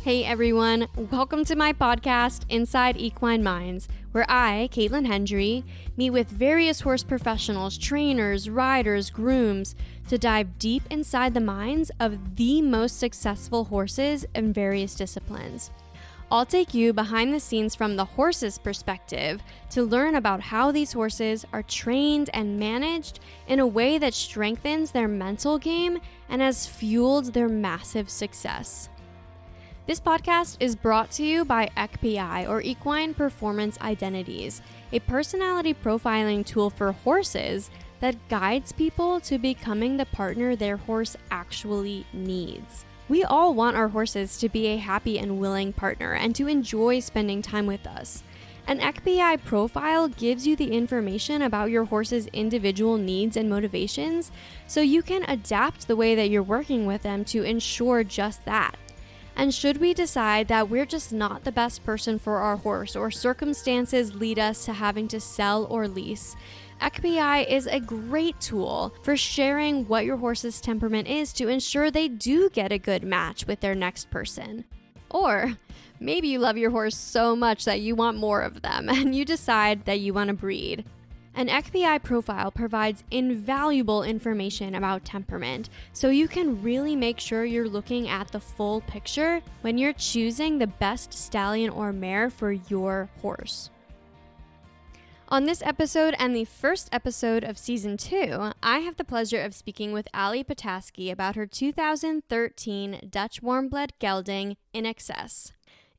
Hey everyone, welcome to my podcast, Inside Equine Minds, where I, Caitlin Hendry, meet with various horse professionals, trainers, riders, grooms, to dive deep inside the minds of the most successful horses in various disciplines. I'll take you behind the scenes from the horse's perspective to learn about how these horses are trained and managed in a way that strengthens their mental game and has fueled their massive success. This podcast is brought to you by EQPI, or Equine Performance Identities, a personality profiling tool for horses that guides people to becoming the partner their horse actually needs. We all want our horses to be a happy and willing partner and to enjoy spending time with us. An EQPI profile gives you the information about your horse's individual needs and motivations, so you can adapt the way that you're working with them to ensure just that. And should we decide that we're just not the best person for our horse, or circumstances lead us to having to sell or lease, EQPI is a great tool for sharing what your horse's temperament is to ensure they do get a good match with their next person. Or maybe you love your horse so much that you want more of them and you decide that you want to breed. An EQPI profile provides invaluable information about temperament, so you can really make sure you're looking at the full picture when you're choosing the best stallion or mare for your horse. On this episode and the first episode of Season 2, I have the pleasure of speaking with Potasky about her 2013 Dutch Warmblood gelding, INXS.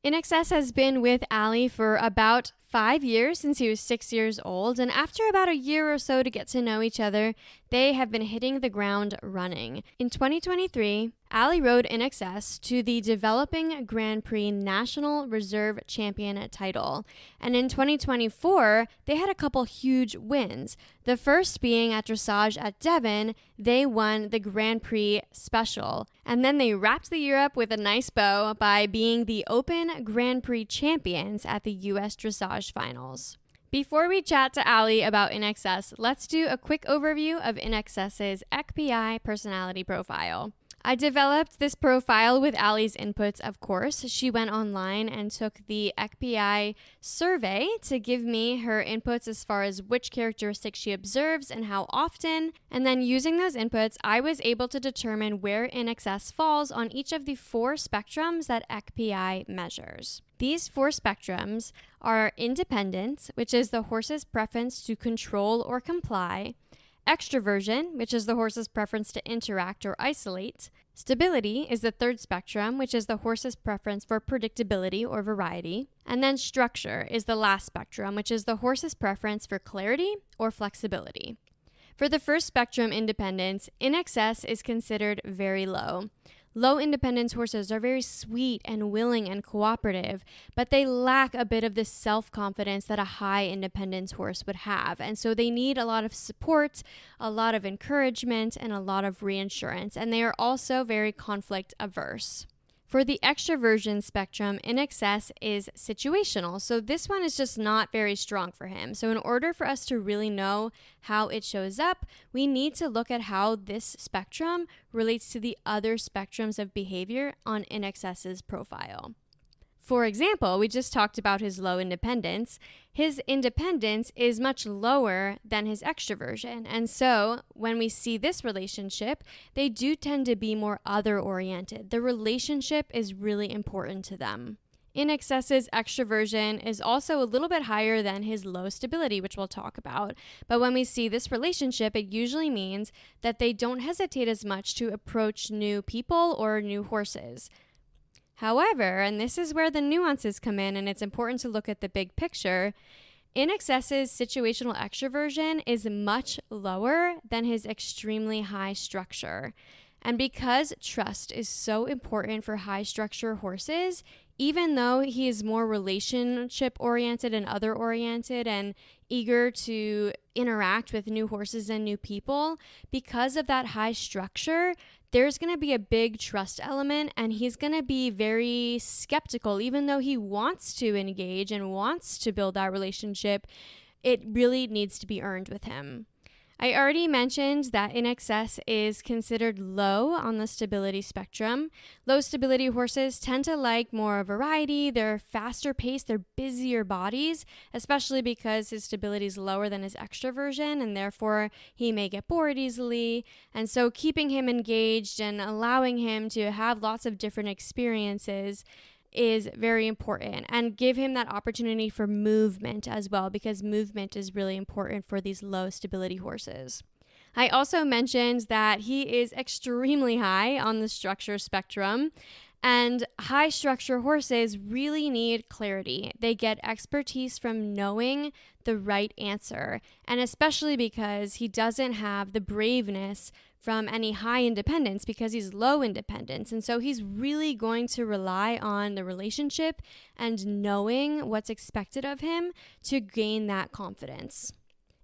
INXS has been with Ali for about 5 years, since he was 6 years old, and after about a year or so to get to know each other, they have been hitting the ground running. In 2023, Ali rode INXS to the developing Grand Prix National Reserve Champion title, and in 2024, they had a couple huge wins. The first being at dressage at Devon, they won the Grand Prix Special, and then they wrapped the year up with a nice bow by being the Open Grand Prix champions at the US Dressage Finals. Before we chat to Ali about INXS, let's do a quick overview of INXS's EQPI personality profile. I developed this profile with Ali's inputs, of course. She went online and took the EQPI survey to give me her inputs as far as which characteristics she observes and how often. And then using those inputs, I was able to determine where INXS falls on each of the 4 spectrums that EQPI measures. These 4 spectrums are independence, which is the horse's preference to control or comply; extroversion, which is the horse's preference to interact or isolate; stability is the 3rd spectrum, which is the horse's preference for predictability or variety; and then structure is the last spectrum, which is the horse's preference for clarity or flexibility. For the first spectrum, independence, INXS is considered very low. Low independence horses are very sweet and willing and cooperative, but they lack a bit of the self-confidence that a high independence horse would have. And so they need a lot of support, a lot of encouragement, and a lot of reassurance. And they are also very conflict averse. For the extroversion spectrum, INXS is situational. So this one is just not very strong for him. So in order for us to really know how it shows up, we need to look at how this spectrum relates to the other spectrums of behavior on INXS's profile. For example, we just talked about his low independence. His independence is much lower than his extroversion. And so when we see this relationship, they do tend to be more other-oriented. The relationship is really important to them. INXS's extroversion is also a little bit higher than his low stability, which we'll talk about. But when we see this relationship, it usually means that they don't hesitate as much to approach new people or new horses. However, and this is where the nuances come in, and it's important to look at the big picture, INXS's situational extroversion is much lower than his extremely high structure. And because trust is so important for high structure horses, even though he is more relationship oriented and other oriented and eager to interact with new horses and new people, because of that high structure, there's going to be a big trust element, and he's going to be very skeptical. Even though he wants to engage and wants to build that relationship, it really needs to be earned with him. I already mentioned that INXS is considered low on the stability spectrum. Low stability horses tend to like more variety, they're faster paced, they're busier bodies, especially because his stability is lower than his extroversion, and therefore he may get bored easily. And so keeping him engaged and allowing him to have lots of different experiences is very important, and give him that opportunity for movement as well, because movement is really important for these low stability horses. I also mentioned that he is extremely high on the structure spectrum, and high structure horses really need clarity. They get expertise from knowing the right answer, and especially because he doesn't have the braveness from any high independence, because he's low independence. And so he's really going to rely on the relationship and knowing what's expected of him to gain that confidence.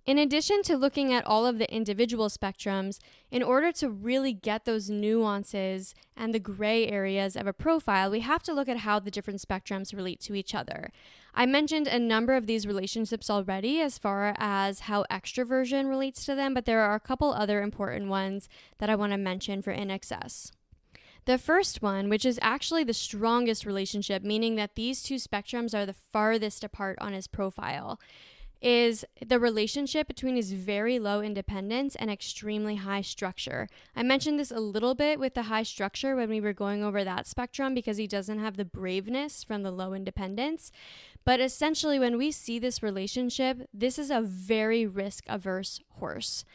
In addition to looking at all of the individual spectrums, in order to really get those nuances and the gray areas of a profile, we have to look at how the different spectrums relate to each other. I mentioned a number of these relationships already as far as how extroversion relates to them, but there are a couple other important ones that I want to mention for INXS. The first one, which is actually the strongest relationship, meaning that these two spectrums are the farthest apart on his profile, is the relationship between his very low independence and extremely high structure. I mentioned this a little bit with the high structure when we were going over that spectrum, because he doesn't have the braveness from the low independence. But essentially, when we see this relationship, this is a very risk-averse horse.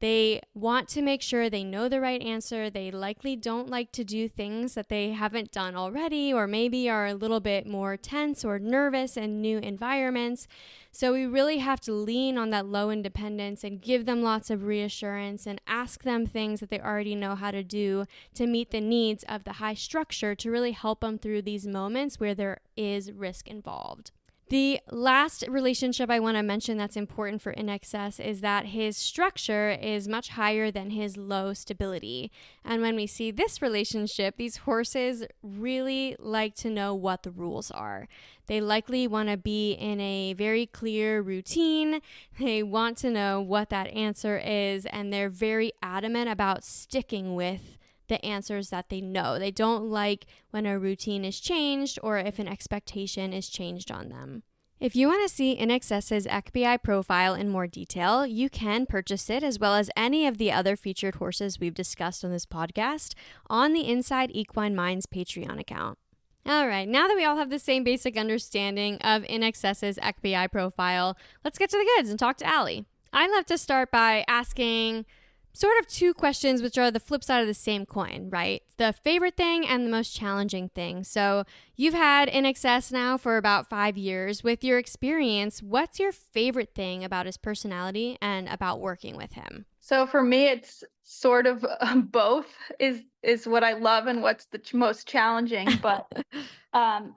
They want to make sure they know the right answer. They likely don't like to do things that they haven't done already, or maybe are a little bit more tense or nervous in new environments. So we really have to lean on that low independence and give them lots of reassurance and ask them things that they already know how to do to meet the needs of the high structure, to really help them through these moments where there is risk involved. The last relationship I want to mention that's important for INXS is that his structure is much higher than his low stability. And when we see this relationship, these horses really like to know what the rules are. They likely want to be in a very clear routine. They want to know what that answer is, and they're very adamant about sticking with the answers that they know. They don't like when a routine is changed or if an expectation is changed on them. If you want to see INXS's ECBI profile in more detail, you can purchase it, as well as any of the other featured horses we've discussed on this podcast, on the Inside Equine Minds Patreon account. All right, now that we all have the same basic understanding of INXS's ECBI profile, let's get to the goods and talk to Allie. I love to start by asking sort of two questions, which are the flip side of the same coin, right? The favorite thing and the most challenging thing. So you've had INXS now for about 5 years. With your experience, what's your favorite thing about his personality and about working with him? So for me, it's sort of both is what I love and what's the most challenging. But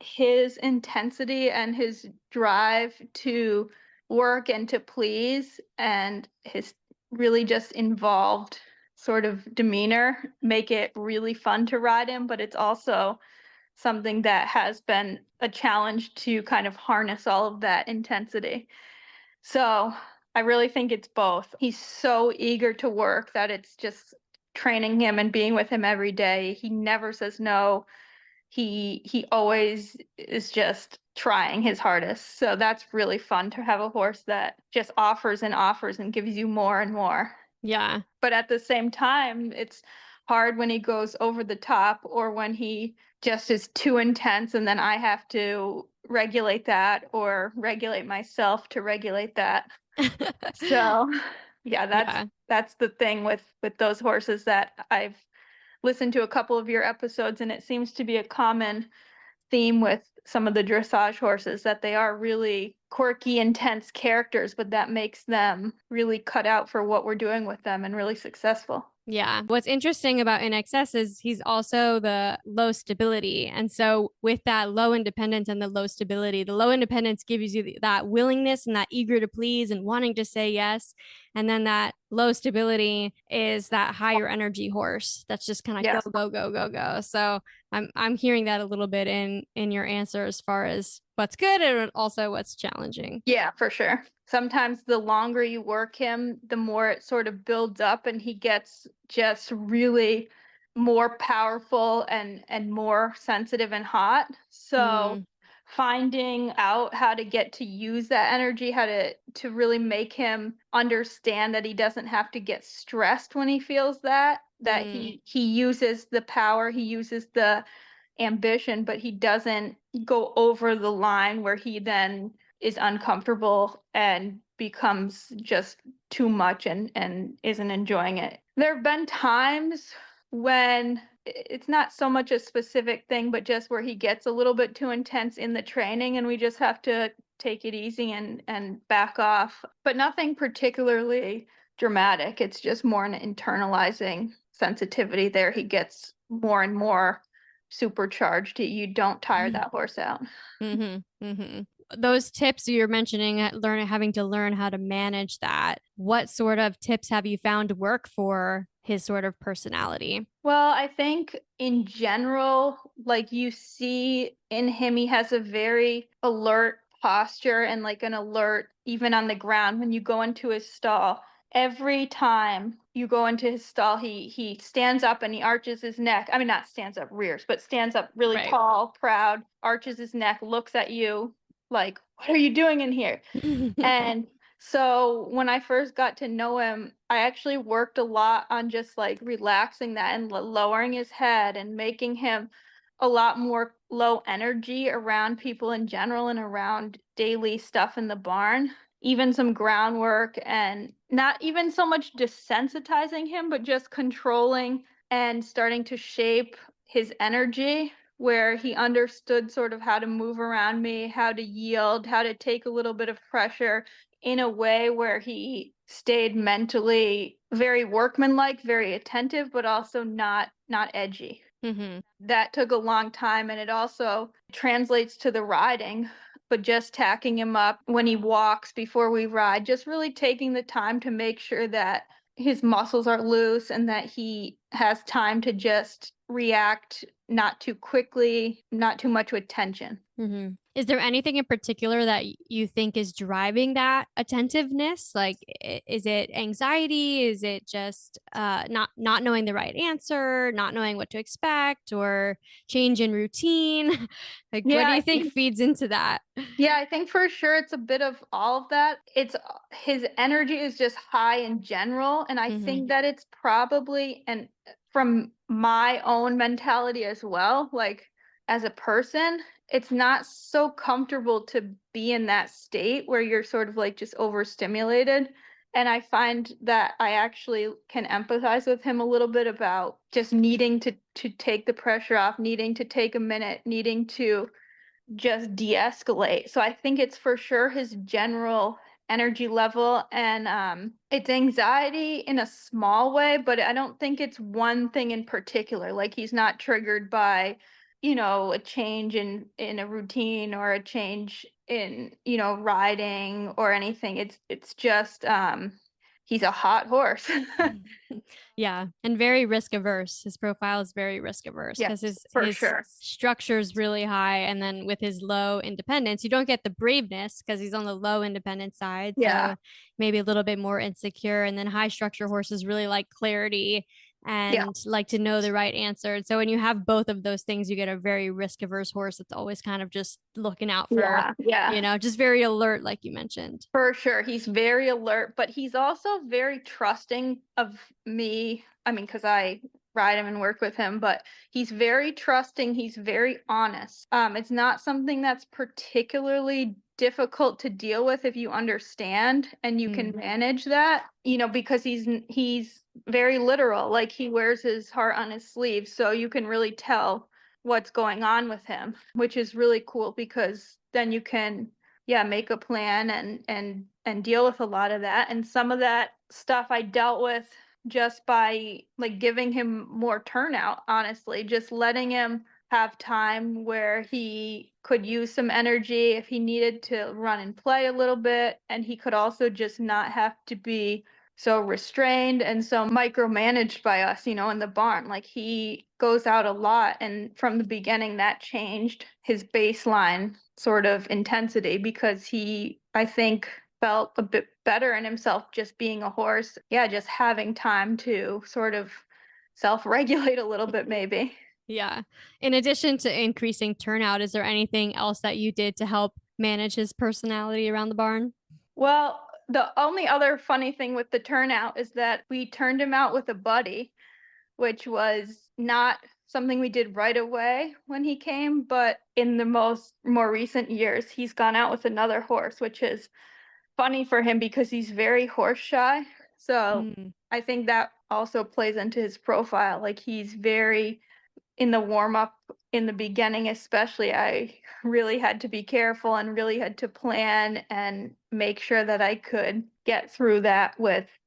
his intensity and his drive to work and to please, and his really just involved sort of demeanor make it really fun to ride him. But it's also something that has been a challenge to kind of harness all of that intensity. So I really think it's both. He's so eager to work that it's just training him and being with him every day. He never says no. He always is just trying his hardest. So that's really fun to have a horse that just offers and gives you more and more. Yeah. But at the same time, it's hard when he goes over the top, or when he just is too intense, and then I have to regulate that or regulate myself to regulate that. So yeah, that's the thing with those horses that I've listened to a couple of your episodes, and it seems to be a common theme with some of the dressage horses, that they are really quirky, intense characters, but that makes them really cut out for what we're doing with them and really successful. Yeah. What's interesting about INXS is he's also the low stability. And so with that low independence and the low stability, the low independence gives you that willingness and that eager to please and wanting to say yes. And then that low stability is that higher energy horse that's just kind of go, go, go, go, go. So I'm hearing that a little bit in your answer as far as what's good and also what's challenging. Yeah, for sure. Sometimes the longer you work him, the more it sort of builds up and he gets just really more powerful and more sensitive and hot. So Mm, finding out how to get to use that energy, how to really make him understand that he doesn't have to get stressed when he feels that mm, he uses the power, he uses the ambition, but he doesn't go over the line where he then is uncomfortable and becomes just too much and isn't enjoying it. There have been times when it's not so much a specific thing, but just where he gets a little bit too intense in the training and we just have to take it easy and back off. But nothing particularly dramatic. It's just more an internalizing sensitivity there. He gets more and more supercharged. You don't tire that horse out. mm-hmm, mm-hmm. Those tips you're mentioning, having to learn how to manage that. What sort of tips have you found work for his sort of personality? Well, I think in general, like you see in him, he has a very alert posture and like an alert, even on the ground when you go into his stall. Every time you go into his stall, he stands up and he arches his neck. I mean, not stands up, rears, but stands up really Right. tall, proud, arches his neck, looks at you like, "What are you doing in here?" And so when I first got to know him, I actually worked a lot on just like relaxing that and lowering his head and making him a lot more low energy around people in general and around daily stuff in the barn. Even some groundwork and not even so much desensitizing him, but just controlling and starting to shape his energy where he understood sort of how to move around me, how to yield, how to take a little bit of pressure in a way where he stayed mentally very workmanlike, very attentive, but also not edgy. Mm-hmm. That took a long time and it also translates to the riding, but just tacking him up when he walks before we ride, just really taking the time to make sure that his muscles are loose and that he has time to just react not too quickly, not too much with tension. Mm-hmm. Is there anything in particular that you think is driving that attentiveness? Like, is it anxiety? Is it just not knowing the right answer, not knowing what to expect, or change in routine? Like, what Yeah, do you I think think feeds into that? Yeah, I think for sure it's a bit of all of that. It's his energy is just high in general, and I Mm-hmm. think that it's probably and from my own mentality as well, like as a person, it's not so comfortable to be in that state where you're sort of like just overstimulated. And I find that I actually can empathize with him a little bit about just needing to take the pressure off, needing to take a minute, needing to just de-escalate. So I think it's for sure his general energy level and it's anxiety in a small way, but I don't think it's one thing in particular. Like he's not triggered by, a change in a routine or a change in, riding or anything. It's just he's a hot horse. Yeah, and very risk averse. His profile is very risk averse Yeah, because for his sure. structure is really high, and then with his low independence, you don't get the braveness because he's on the low independence side. Yeah. So maybe a little bit more insecure, and then high structure horses really like clarity Yeah. and like to know the right answer. So when you have both of those things, you get a very risk averse horse that's always kind of just looking out for, Yeah. Yeah. just very alert, like you mentioned. For sure. He's very alert, but he's also very trusting of me. I mean, because I ride him and work with him, but he's very trusting. He's very honest. It's not something that's particularly difficult to deal with if you understand and you can Mm. manage that, because he's very literal. Like he wears his heart on his sleeve, so you can really tell what's going on with him, which is really cool because then you can make a plan and deal with a lot of that. And some of that stuff I dealt with just by like giving him more turnout, honestly, just letting him have time where he could use some energy if he needed to run and play a little bit, and he could also just not have to be so restrained and so micromanaged by us, in the barn. Like, he goes out a lot, and from the beginning that changed his baseline sort of intensity, because he, I think, felt a bit better in himself just being a horse. Yeah, just having time to sort of self-regulate a little bit, maybe. Yeah. In addition to increasing turnout, is there anything else that you did to help manage his personality around the barn? Well, the only other funny thing with the turnout is that we turned him out with a buddy, which was not something we did right away when he came, but in the more recent years, he's gone out with another horse, which is funny for him because he's very horse shy. So Mm. I think that also plays into his profile. Like, he's very, in the warm up in the beginning, especially, I really had to be careful and really had to plan and make sure that I could get through that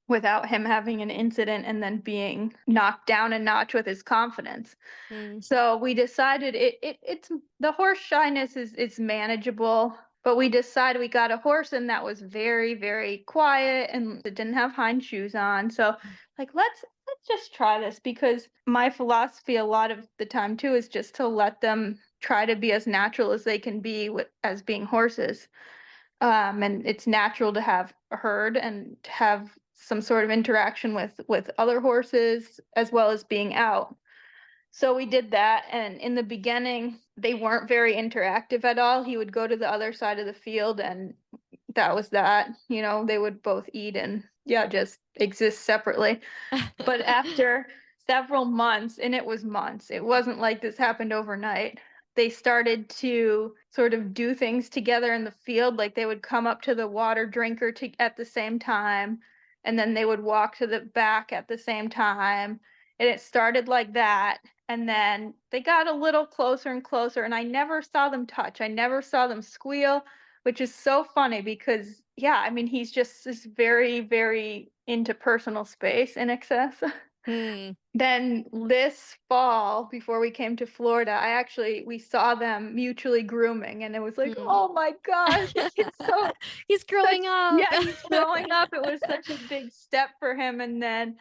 without him having an incident and then being knocked down a notch with his confidence. Mm. So we decided it's the horse shyness is manageable, but we decided we got a horse and that was very, very quiet and it didn't have hind shoes on. So, like, let's just try this, because my philosophy a lot of the time too is just to let them try to be as natural as they can be as being horses. And it's natural to have a herd and to have some sort of interaction with other horses as well as being out. So we did that, and in the beginning, they weren't very interactive at all. He would go to the other side of the field, and that was that. They would both eat and, yeah, just exist separately. But after several months, and it was months, it wasn't like this happened overnight. They started to sort of do things together in the field. Like, they would come up to the water drinker at the same time, and then they would walk to the back at the same time. And it started like that. And then they got a little closer and closer, and I never saw them touch. I never saw them squeal, which is so funny because, yeah, I mean, he's just this very, very into personal space, INXS. Hmm. Then this fall, before we came to Florida, we saw them mutually grooming, and it was like, Hmm. oh my gosh, it's so He's growing up. yeah, he's growing up. It was such a big step for him. And then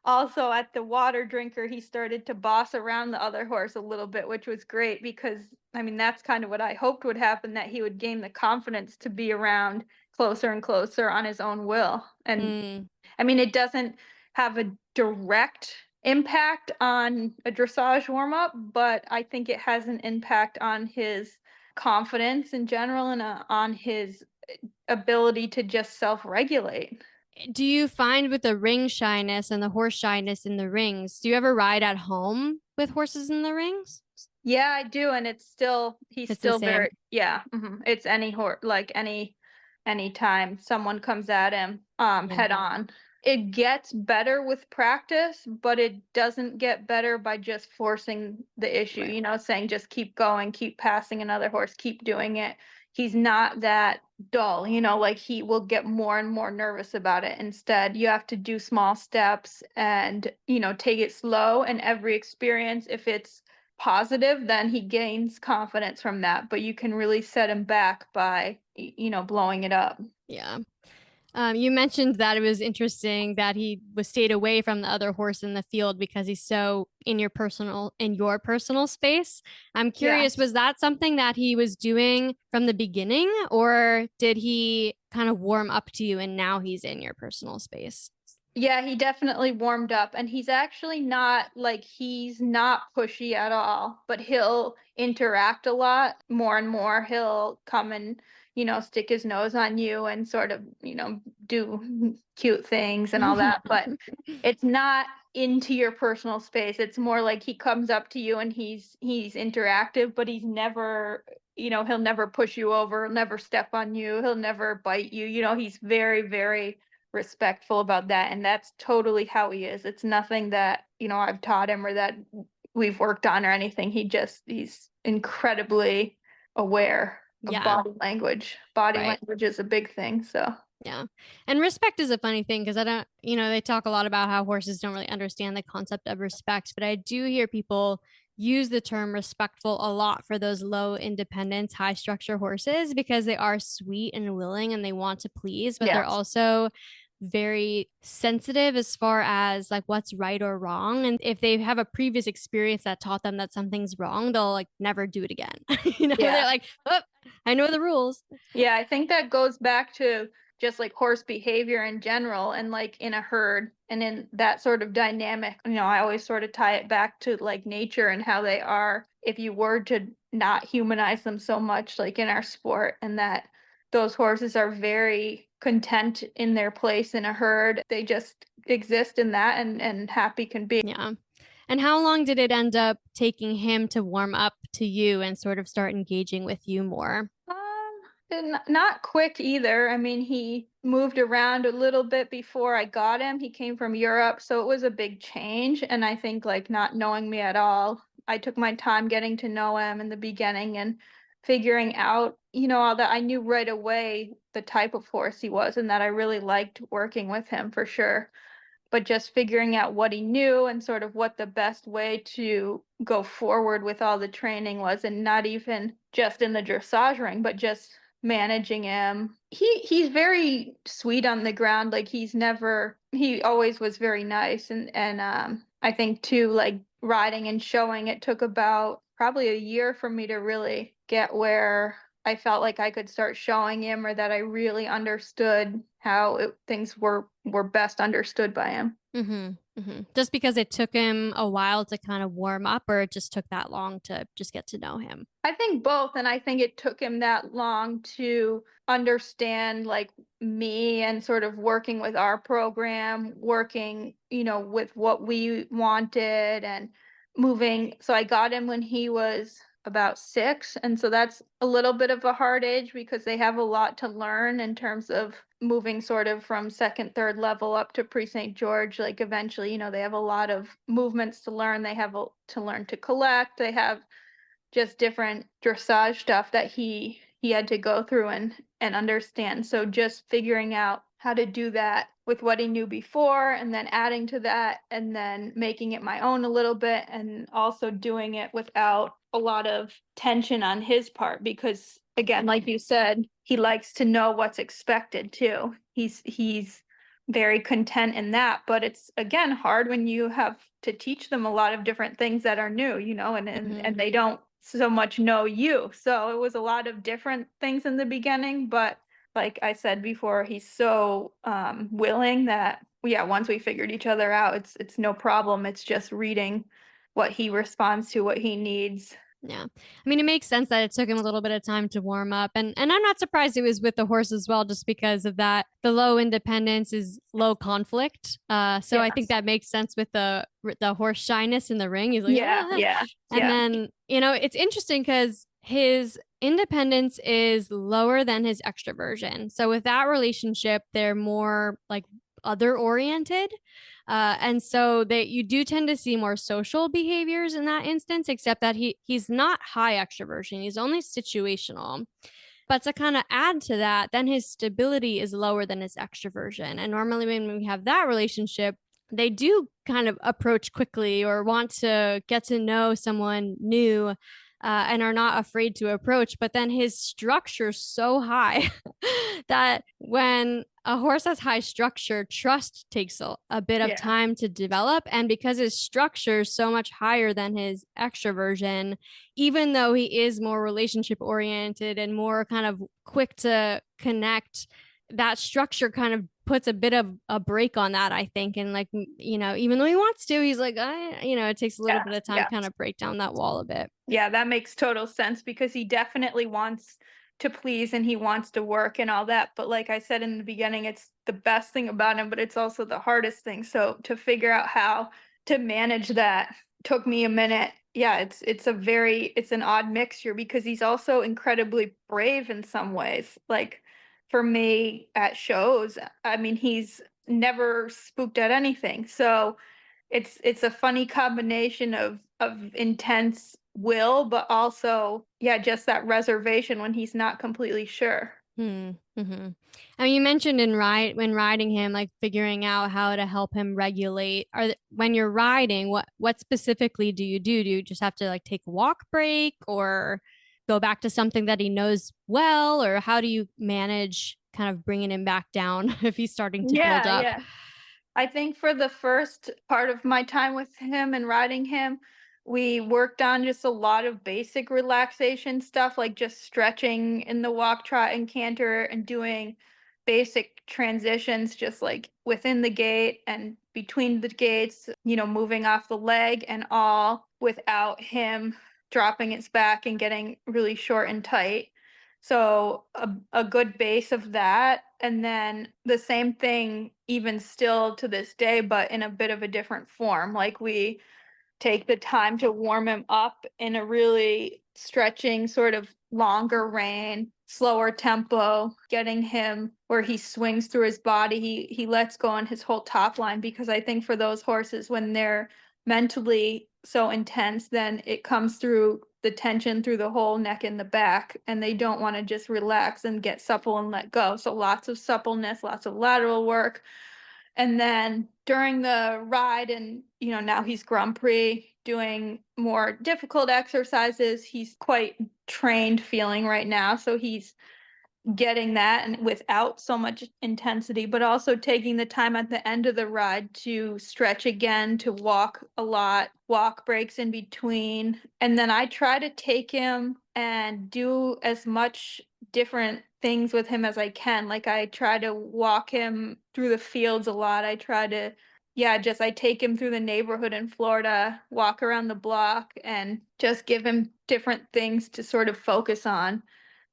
also at the water drinker, he started to boss around the other horse a little bit, which was great because, I mean, that's kind of what I hoped would happen, that he would gain the confidence to be around closer and closer on his own will. And Mm. I mean, it doesn't have a direct impact on a dressage warm up, but I think it has an impact on his confidence in general and on his ability to just self-regulate. Do you find with the ring shyness and the horse shyness in the rings, do you ever ride at home with horses in the rings? Yeah, I do, and he's It's the still same. very, yeah. It's any horse, like any time someone comes at him, Yeah. head on. It gets better with practice, but it doesn't get better by just forcing the issue, Right. saying just keep going, keep passing another horse, keep doing it. He's not that dull, like, he will get more and more nervous about it. Instead, you have to do small steps and, take it slow. And every experience, if it's positive, then he gains confidence from that. But you can really set him back by, blowing it up. Yeah. You mentioned that it was interesting that he was stayed away from the other horse in the field because he's so in your personal space. I'm curious, Yes. was that something that he was doing from the beginning, or did he kind of warm up to you and now he's in your personal space? Yeah, he definitely warmed up, and he's actually not like, he's not pushy at all, but he'll interact a lot more and more. He'll come and, stick his nose on you and sort of, do cute things and all that, but it's not into your personal space. It's more like he comes up to you and he's interactive, but he's never, he'll never push you over, never step on you, he'll never bite you. He's very, very respectful about that, and that's totally how he is. It's nothing that, I've taught him or that we've worked on or anything. He's incredibly aware of Yeah, body language. Body right. language is a big thing, so. Yeah. And respect is a funny thing because I don't, they talk a lot about how horses don't really understand the concept of respect, but I do hear people use the term respectful a lot for those low independence, high structure horses because they are sweet and willing and they want to please, but they're Yes. also very sensitive as far as like what's right or wrong. And if they have a previous experience that taught them that something's wrong, they'll like never do it again. They're Yeah. like, oh, I know the rules. Yeah, I think that goes back to just like horse behavior in general and like in a herd and in that sort of dynamic. I always sort of tie it back to like nature and how they are if you were to not humanize them so much, like in our sport, and that those horses are very content in their place in a herd. They just exist in that and happy can be. Yeah. And how long did it end up taking him to warm up to you and sort of start engaging with you more? Not quick either. I mean, he moved around a little bit before I got him. He came from Europe, so it was a big change. And I think, like, not knowing me at all, I took my time getting to know him in the beginning and figuring out, all that. I knew right away the type of horse he was and that I really liked working with him for sure, but just figuring out what he knew and sort of what the best way to go forward with all the training was, and not even just in the dressage ring, but just managing him. He's very sweet on the ground. Like he always was very nice, and I think too, like riding and showing, it took about probably a year for me to really get where I felt like I could start showing him, or that I really understood how things were best understood by him. Just because it took him a while to kind of warm up, or it just took that long to just get to know him? I think both, and I think it took him that long to understand like me and sort of working with our program, working, with what we wanted and moving. So I got him when he was about 6, and so that's a little bit of a hard age because they have a lot to learn in terms of moving sort of from second, third level up to pre St. George. Like eventually, they have a lot of movements to learn. They have to learn to collect. They have just different dressage stuff that he had to go through and understand. So just figuring out how to do that with what he knew before, and then adding to that, and then making it my own a little bit, and also doing it without a lot of tension on his part, because again, like you said, he likes to know what's expected too. He's very content in that, but it's again hard when you have to teach them a lot of different things that are new, and they don't so much know you. So it was a lot of different things in the beginning, but like I said before, he's so willing that, yeah, once we figured each other out, it's no problem. It's just reading what he responds to, what he needs. Yeah. I mean, it makes sense that it took him a little bit of time to warm up. And I'm not surprised it was with the horse as well, just because of that. The low independence is low conflict. So I think Yes. that makes sense with the horse shyness in the ring. He's like, Yeah, "Ah." yeah, And yeah, then, it's interesting because his independence is lower than his extroversion. So with that relationship, they're more like other oriented. And so that you do tend to see more social behaviors in that instance, except that he's not high extroversion. He's only situational. But to kind of add to that, then his stability is lower than his extroversion. And normally when we have that relationship, they do kind of approach quickly or want to get to know someone new, and are not afraid to approach. But then his structure's so high that when a horse has high structure, trust takes a bit of yeah, time to develop. And because his structure is so much higher than his extroversion, even though he is more relationship oriented and more kind of quick to connect, that structure kind of puts a bit of a break on that, I think. And like, even though he wants to, he's like, it takes a little yeah, bit of time yeah. to kind of break down that wall a bit. Yeah, that makes total sense because he definitely wants to please and he wants to work and all that. But like I said in the beginning, it's the best thing about him, but it's also the hardest thing. So to figure out how to manage that took me a minute. Yeah, it's an odd mixture because he's also incredibly brave in some ways. Like for me at shows, I mean, he's never spooked at anything. So it's a funny combination of intense will, but also, yeah, just that reservation when he's not completely sure. Mm-hmm. I mean, you mentioned when riding him, like figuring out how to help him regulate. When you're riding, what specifically do you do? Do you just have to like take a walk break or go back to something that he knows well, or how do you manage kind of bringing him back down if he's starting to build Yeah, up? yeah. I think for the first part of my time with him and riding him, we worked on just a lot of basic relaxation stuff, like just stretching in the walk, trot, and canter, and doing basic transitions just like within the gait and between the gaits, moving off the leg and all without him dropping its back and getting really short and tight. So a good base of that. And then the same thing, even still to this day, but in a bit of a different form. Like we take the time to warm him up in a really stretching, sort of longer rein, slower tempo, getting him where he swings through his body. He lets go on his whole top line, because I think for those horses, when they're mentally so intense, then it comes through the tension through the whole neck and the back, and they don't want to just relax and get supple and let go. So lots of suppleness, lots of lateral work. And then during the ride, and now he's Grand Prix doing more difficult exercises. He's quite trained feeling right now. So he's getting that and without so much intensity, but also taking the time at the end of the ride to stretch again, to walk a lot, walk breaks in between. And then I try to take him and do as much different things with him as I can. Like I try to walk him through the fields a lot. I try to, yeah, just I take him through the neighborhood in Florida, walk around the block, and just give him different things to sort of focus on.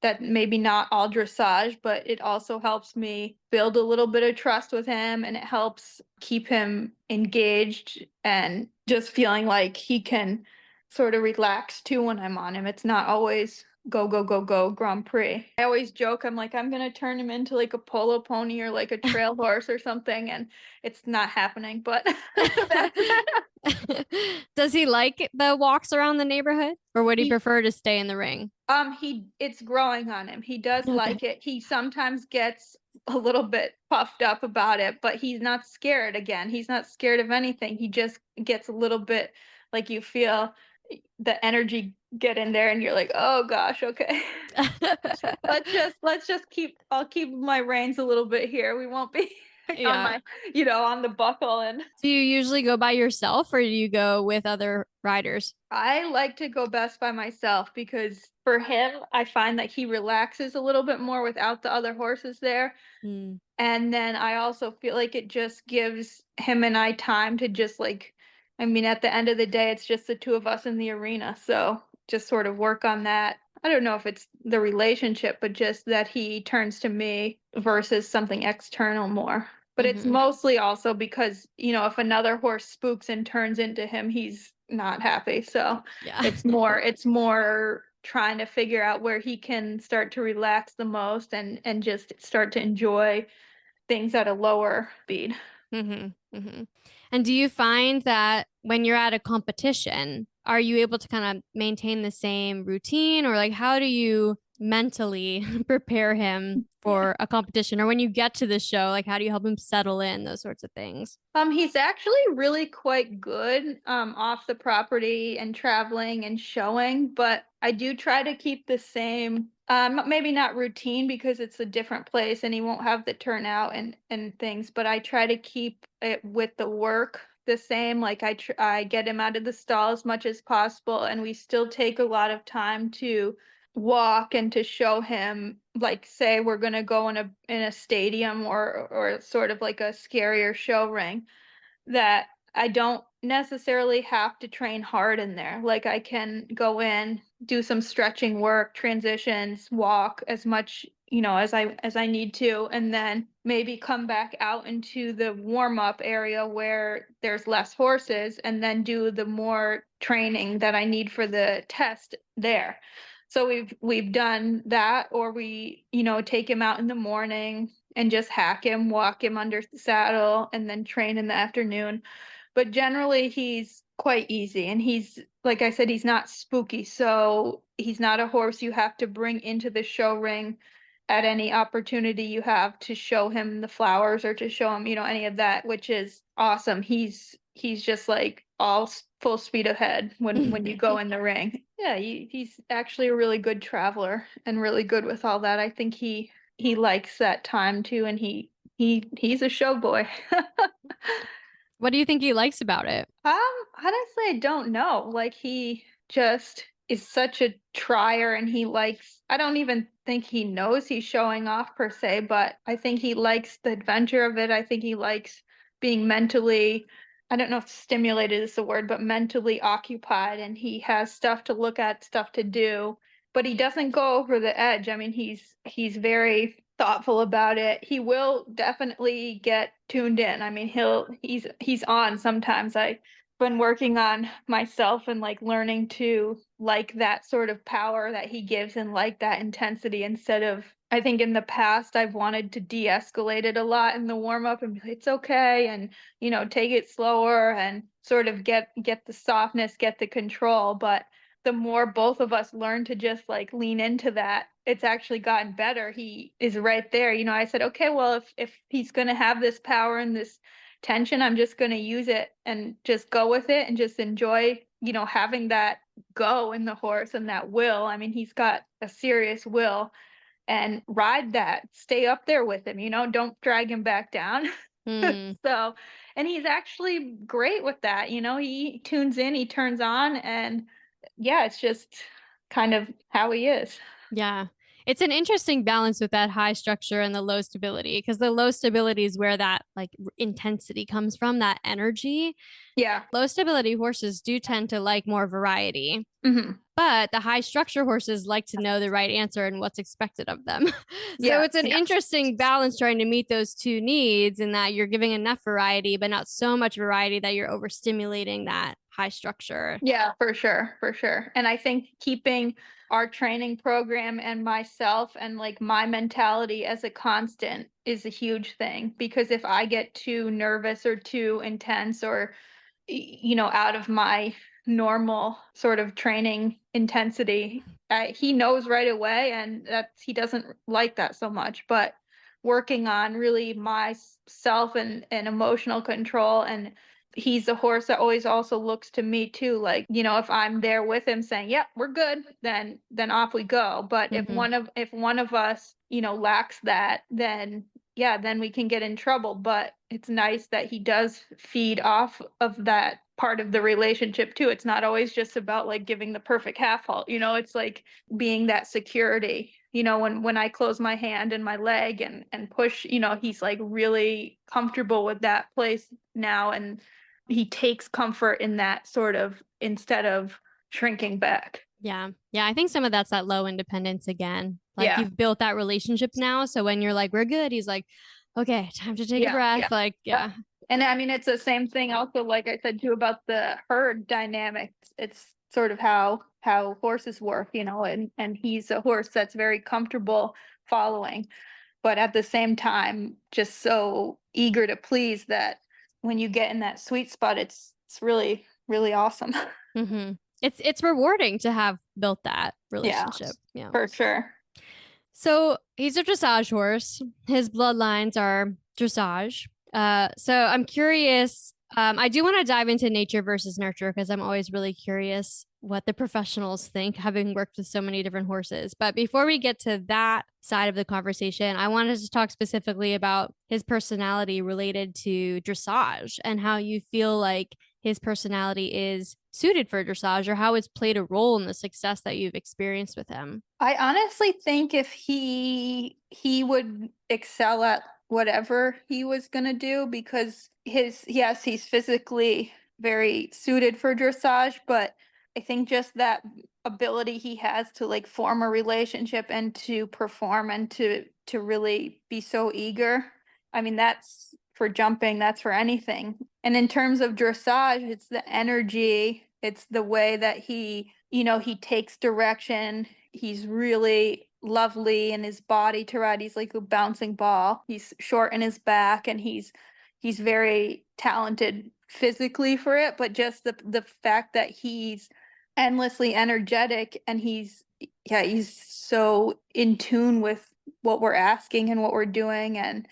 That maybe not all dressage, but it also helps me build a little bit of trust with him, and it helps keep him engaged and just feeling like he can sort of relax too when I'm on him. It's not always go, go, go, go, Grand Prix. I always joke, I'm like, I'm going to turn him into like a polo pony or like a trail horse or something, and it's not happening, but Does he like the walks around the neighborhood, or would he he prefer to stay in the ring? it's growing on him. He does Okay. like it. He sometimes gets a little bit puffed up about it, but he's not scared again. He's not scared of anything. He just gets a little bit like you feel the energy get in there and you're like, "Oh gosh, okay." Let's just keep I'll keep my reins a little bit here. We won't be on Yeah. my, on the buckle. And Do you usually go by yourself, or do you go with other riders? I like to go best by myself, because for him, I find that he relaxes a little bit more without the other horses there. Mm. And then I also feel like it just gives him and I time to just like, I mean, at the end of the day, it's just the two of us in the arena. So just sort of work on that. I don't know if it's the relationship, but just that he turns to me versus something external more. But it's Hmm. mostly also because, if another horse spooks and turns into him, he's not happy. So Yeah. it's more trying to figure out where he can start to relax the most, and just start to enjoy things at a lower speed. Hmm. Hmm. And do you find that when you're at a competition, are you able to kind of maintain the same routine, or like how do you mentally prepare him Yeah. for a competition, or when you get to the show, like how do you help him settle in, those sorts of things? He's actually really quite good off the property and traveling and showing, but I do try to keep the same, maybe not routine, because it's a different place and he won't have the turnout and things, but I try to keep it with the work the same. Like I get him out of the stall as much as possible, and we still take a lot of time to walk and to show him, like say we're going to go in a stadium, or sort of like a scarier show ring, that I don't necessarily have to train hard in there. Like I can go in, do some stretching work, transitions, walk as much, as I need to, and then maybe come back out into the warm up area where there's less horses, and then do the more training that I need for the test there. So we've done that, or we, take him out in the morning and just hack him, walk him under the saddle, and then train in the afternoon. But generally, he's quite easy. And he's, like I said, he's not spooky. So he's not a horse you have to bring into the show ring at any opportunity you have to show him the flowers, or to show him, any of that, which is awesome. He's just like all full speed ahead when you go in the ring. Yeah, he's actually a really good traveler and really good with all that. I think he he likes that time too, and he's a show boy. What do you think he likes about it? Honestly, I don't know. Like he just is such a trier and he likes I don't even think he knows he's showing off per se, but I think he likes the adventure of it. I think he likes being mentally I don't know if stimulated is the word, but mentally occupied and he has stuff to look at, stuff to do, but he doesn't go over the edge. I mean, he's very thoughtful about it. He will definitely get tuned in. I mean, he's on sometimes. I've been working on myself and like learning to like that sort of power that he gives and like that intensity instead of I think in the past I've wanted to de-escalate it a lot in the warm up and be like, it's okay and take it slower and sort of get the softness, get the control, but the more both of us learn to just like lean into that, it's actually gotten better. He is right there. I said, okay, well, if he's going to have this power and this tension, I'm just going to use it and just go with it and just enjoy, having that go in the horse and that will. I mean, he's got a serious will and ride that, stay up there with him, don't drag him back down. Hmm. So, and he's actually great with that. He tunes in, he turns on, and yeah, it's just kind of how he is. Yeah. It's an interesting balance with that high structure and the low stability because the low stability is where that like intensity comes from, that energy. Yeah. Low stability horses do tend to like more variety, Hmm. but the high structure horses like to know the right answer and what's expected of them. So Yeah. it's an interesting balance trying to meet those two needs in that you're giving enough variety, but not so much variety that you're overstimulating that high structure. Yeah, for sure, for sure. And I think keeping our training program and myself and like my mentality as a constant is a huge thing because if I get too nervous or too intense or out of my normal sort of training intensity, he knows right away and that he doesn't like that so much, but working on really myself and emotional control and he's a horse that always also looks to me too like if I'm there with him saying yep we're good then off we go, but Mm-hmm. if one of us lacks that then yeah, then we can get in trouble. But it's nice that he does feed off of that part of the relationship too. It's not always just about like giving the perfect half halt, it's like being that security. When I close my hand and my leg and push, he's like really comfortable with that place now and he takes comfort in that sort of instead of shrinking back. Yeah. Yeah. I think some of that's that low independence again. Like Yeah. you've built that relationship now. So when you're like, we're good, he's like, okay, time to take a Yeah. breath. Yeah. Like, yeah. And I mean, it's the same thing also, like I said too, about the herd dynamics. It's sort of how horses work, and he's a horse that's very comfortable following, but at the same time, just so eager to please that when you get in that sweet spot, it's really, really awesome. Mm-hmm. It's rewarding to have built that Yeah, relationship. Yeah. for sure. So he's a dressage horse. His bloodlines are dressage. So I'm curious. I do want to dive into nature versus nurture because I'm always really curious what the professionals think, having worked with so many different horses. But before we get to that side of the conversation, I wanted to talk specifically about his personality related to dressage and how you feel like his personality is suited for dressage or how it's played a role in the success that you've experienced with him. I honestly think if he would excel at whatever he was going to do because yes, he's physically very suited for dressage, but I think just that ability he has to like form a relationship and to perform and to really be so eager. I mean, that's for jumping, that's for anything. And in terms of dressage, it's the energy, it's the way that he takes direction. He's really lovely in his body to ride. He's like a bouncing ball. He's short in his back and he's very talented physically for it, but just the fact that he's endlessly energetic and he's so in tune with what we're asking and what we're doing and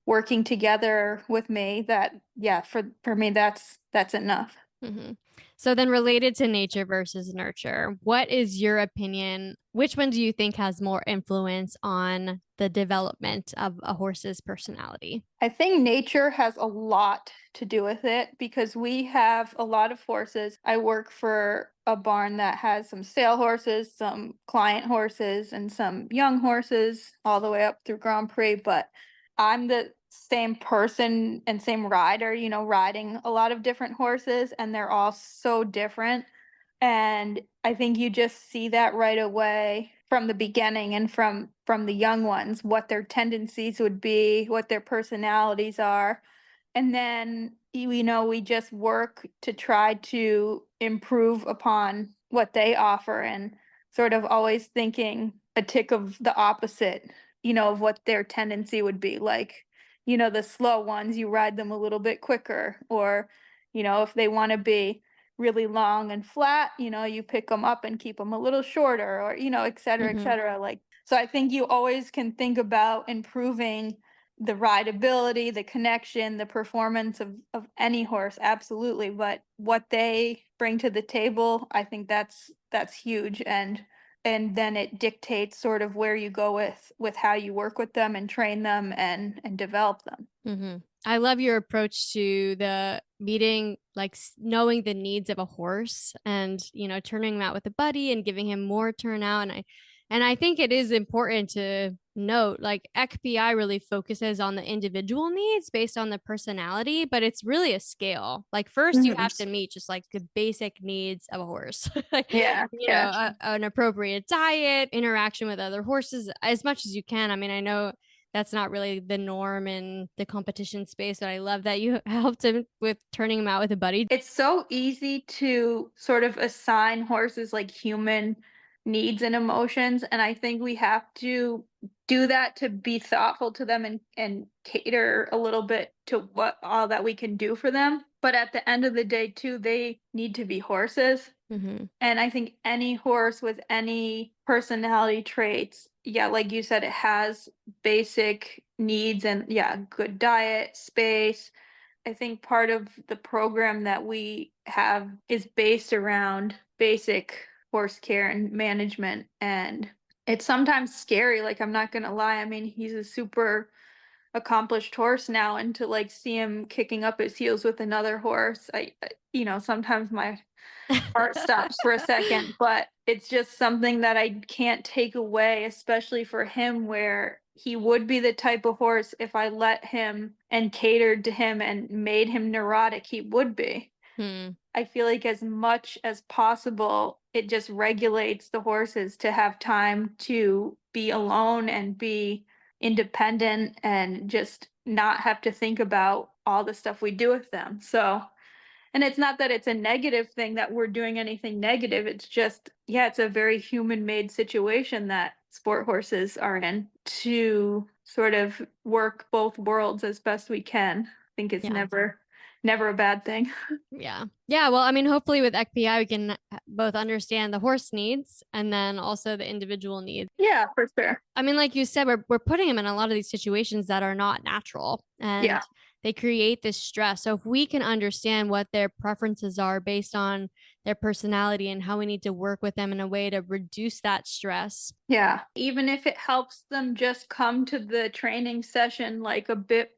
working together with me that yeah, for me that's enough. Hmm. So then related to nature versus nurture, what is your opinion? Which one do you think has more influence on the development of a horse's personality? I think nature has a lot to do with it because we have a lot of horses. I work for a barn that has some sale horses, some client horses, and some young horses, all the way up through Grand Prix. But I'm the same person and same rider, riding a lot of different horses, and they're all so different. And I think you just see that right away from the beginning and from the young ones, what their tendencies would be, what their personalities are. And then we just work to try to improve upon what they offer, and sort of always thinking a tick of the opposite, of what their tendency would be. Like, the slow ones, you ride them a little bit quicker, or if they want to be really long and flat, you pick them up and keep them a little shorter, or, et cetera, et Hmm. cetera. Like, so I think you always can think about improving the rideability, the connection, the performance of any horse, absolutely. But what they bring to the table, I think that's huge. And then it dictates sort of where you go with how you work with them and train them and develop them. Hmm. I love your approach to the meeting, like knowing the needs of a horse and, turning him out with a buddy and giving him more turnout. And I think it is important to note, like XPI really focuses on the individual needs based on the personality, but it's really a scale. Like first you Mhm. have to meet just like the basic needs of a horse, like, Yeah, yeah. an appropriate diet, interaction with other horses as much as you can. I mean, I know that's not really the norm in the competition space, but I love that you helped him with turning him out with a buddy. It's so easy to sort of assign horses like human needs and emotions. And I think we have to do that to be thoughtful to them and cater a little bit to what all that we can do for them. But at the end of the day, too, they need to be horses. Hmm. And I think any horse with any personality traits, yeah, like you said, it has basic needs, and yeah, good diet, space. I think part of the program that we have is based around basic horse care and management. And it's sometimes scary. Like, I'm not going to lie. I mean, he's a super accomplished horse now, and to like see him kicking up his heels with another horse, sometimes my heart stops for a second, but it's just something that I can't take away, especially for him, where he would be the type of horse, if I let him and catered to him and made him neurotic, he would be. Hmm. I feel like as much as possible, it just regulates the horses to have time to be alone and be independent and just not have to think about all the stuff we do with them. So, and it's not that it's a negative thing that we're doing anything negative. It's just, yeah, it's a very human made situation that sport horses are in, to sort of work both worlds as best we can. I think it's Yeah. never a bad thing. Yeah. Yeah. Well, I mean, hopefully with XPI, we can both understand the horse needs and then also the individual needs. Yeah, for sure. I mean, like you said, we're putting them in a lot of these situations that are not natural Yeah. and they create this stress. So if we can understand what their preferences are based on their personality and how we need to work with them in a way to reduce that stress. Yeah. Even if it helps them just come to the training session like a bit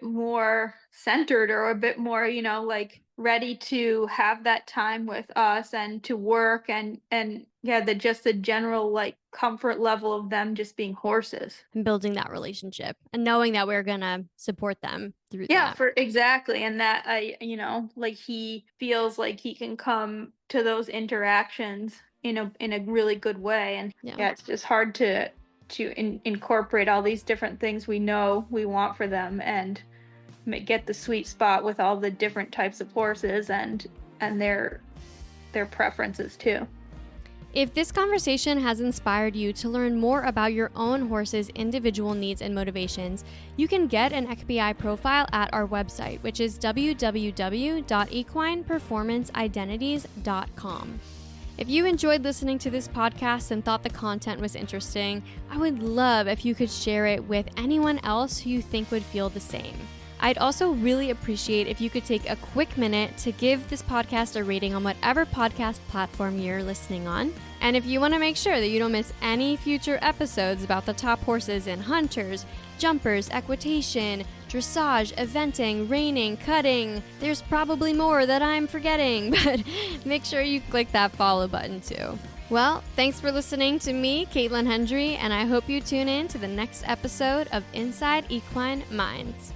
more centered, or a bit more, like ready to have that time with us and to work, and yeah, the just the general like comfort level of them just being horses. And building that relationship and knowing that we're going to support them through Yeah, that. for exactly. And that like he feels like he can come to those interactions in a really good way. And Yeah. yeah, it's just hard to incorporate all these different things we know we want for them, and get the sweet spot with all the different types of horses and their preferences too. If this conversation has inspired you to learn more about your own horse's individual needs and motivations, you can get an XBI profile at our website, which is www.equineperformanceidentities.com. If you enjoyed listening to this podcast and thought the content was interesting, I would love if you could share it with anyone else who you think would feel the same. I'd also really appreciate if you could take a quick minute to give this podcast a rating on whatever podcast platform you're listening on. And if you want to make sure that you don't miss any future episodes about the top horses in hunters, jumpers, equitation, dressage, eventing, reining, cutting, there's probably more that I'm forgetting, but make sure you click that follow button too. Well, thanks for listening to me, Caitlin Hendry, and I hope you tune in to the next episode of Inside Equine Minds.